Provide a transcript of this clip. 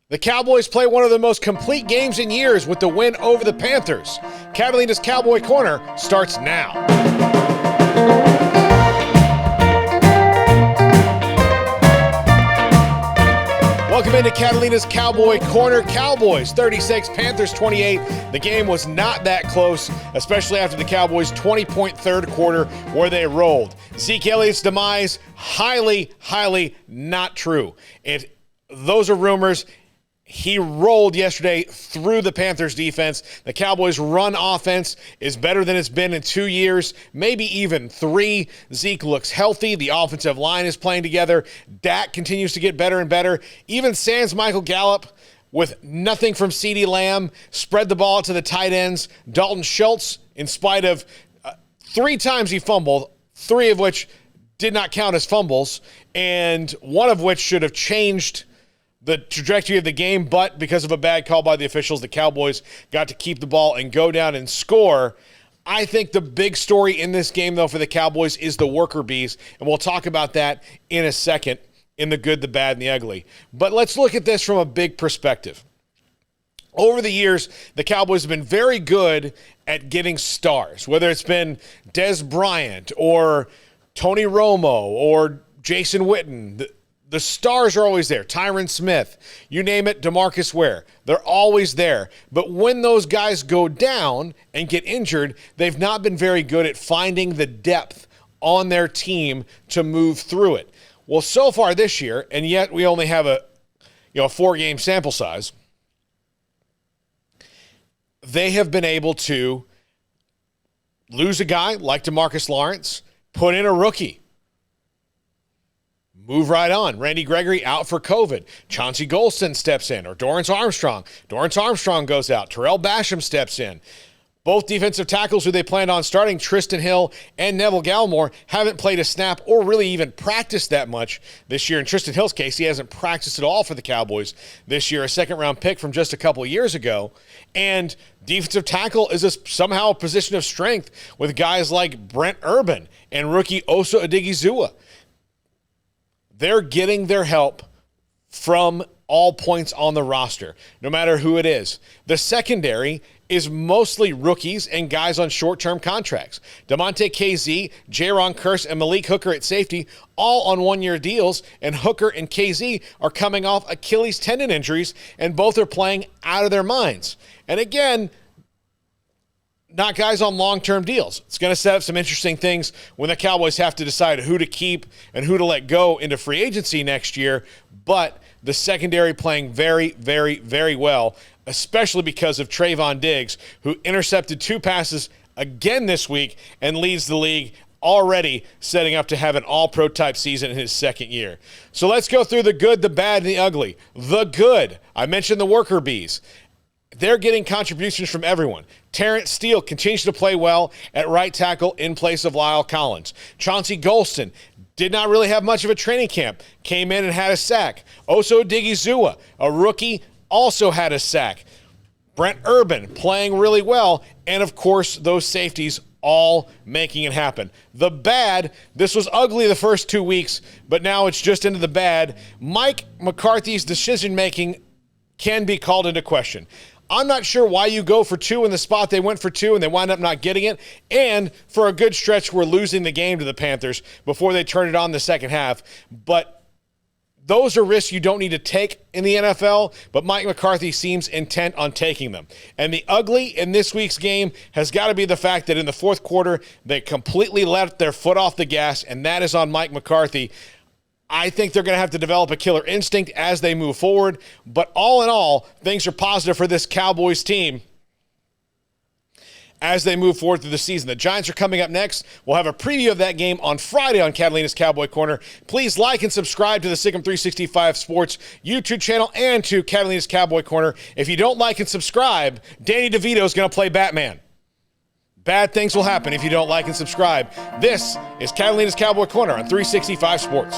The Cowboys play one of the most complete games in years with the win over the Panthers. Catalina's Cowboy Corner starts now. Welcome into Catalina's Cowboy Corner. Cowboys 36, Panthers 28. The game was not that close, especially after the Cowboys' 20-point third quarter where they rolled. Zeke Elliott's demise, highly not true. Those are rumors. He rolled yesterday through the Panthers defense. The Cowboys' run offense is better than it's been in 2 years, maybe even 3. Zeke looks healthy. The offensive line is playing together. Dak continues to get better and better. Even sans Michael Gallup, with nothing from CeeDee Lamb, spread the ball to the tight ends. Dalton Schultz, in spite of 3 times he fumbled, 3 of which did not count as fumbles, and 1 of which should have changed the trajectory of the game, but because of a bad call by the officials, the Cowboys got to keep the ball and go down and score. I think the big story in this game, though, for the Cowboys is the worker bees, and we'll talk about that in a second in the good, the bad, and the ugly. But let's look at this from a big perspective. Over the years, the Cowboys have been very good at getting stars, whether it's been Dez Bryant or Tony Romo or Jason Witten. The stars are always there. Tyron Smith, you name it, DeMarcus Ware. They're always there. But when those guys go down and get injured, they've not been very good at finding the depth on their team to move through it. Well, so far this year, and yet we only have a 4-game sample size, they have been able to lose a guy like DeMarcus Lawrence, put in a rookie, move right on. Randy Gregory out for COVID. Chauncey Golston steps in, or Dorrance Armstrong. Dorrance Armstrong goes out. Terrell Basham steps in. Both defensive tackles who they planned on starting, Tristan Hill and Neville Gallimore, haven't played a snap or really even practiced that much this year. In Tristan Hill's case, he hasn't practiced at all for the Cowboys this year, a second-round pick from just a couple of years ago. And defensive tackle is somehow a position of strength with guys like Brent Urban and rookie Osa Odighizuwa. They're getting their help from all points on the roster, no matter who it is. The secondary is mostly rookies and guys on short-term contracts. Damontae KZ, Jaron Kearse, and Malik Hooker at safety, all on one-year deals, and Hooker and KZ are coming off Achilles tendon injuries, and both are playing out of their minds. And again, not guys on long-term deals. It's going to set up some interesting things when the Cowboys have to decide who to keep and who to let go into free agency next year. But the secondary playing very well, especially because of Trayvon Diggs, who intercepted 2 passes again this week and leads the league, already setting up to have an all-pro type season in his second year. So let's go through the good, the bad, and the ugly. The good, I mentioned the worker bees. They're getting contributions from everyone. Terrence Steele continues to play well at right tackle in place of Lyle Collins. Chauncey Golston did not really have much of a training camp. Came in and had a sack. Osa Odighizuwa, a rookie, also had a sack. Brent Urban playing really well. And, of course, those safeties all making it happen. The bad, this was ugly the first 2 weeks, but now it's just into the bad. Mike McCarthy's decision-making can be called into question. I'm not sure why you go for 2 in the spot they went for 2 and they wind up not getting it. And for a good stretch, we're losing the game to the Panthers before they turn it on the second half. But those are risks you don't need to take in the NFL, but Mike McCarthy seems intent on taking them. And the ugly in this week's game has got to be the fact that in the fourth quarter, they completely let their foot off the gas, and that is on Mike McCarthy. I think they're going to have to develop a killer instinct as they move forward. But all in all, things are positive for this Cowboys team as they move forward through the season. The Giants are coming up next. We'll have a preview of that game on Friday on Catalina's Cowboy Corner. Please like and subscribe to the Sick'em 365 Sports YouTube channel and to Catalina's Cowboy Corner. If you don't like and subscribe, Danny DeVito is going to play Batman. Bad things will happen if you don't like and subscribe. This is Catalina's Cowboy Corner on 365 Sports.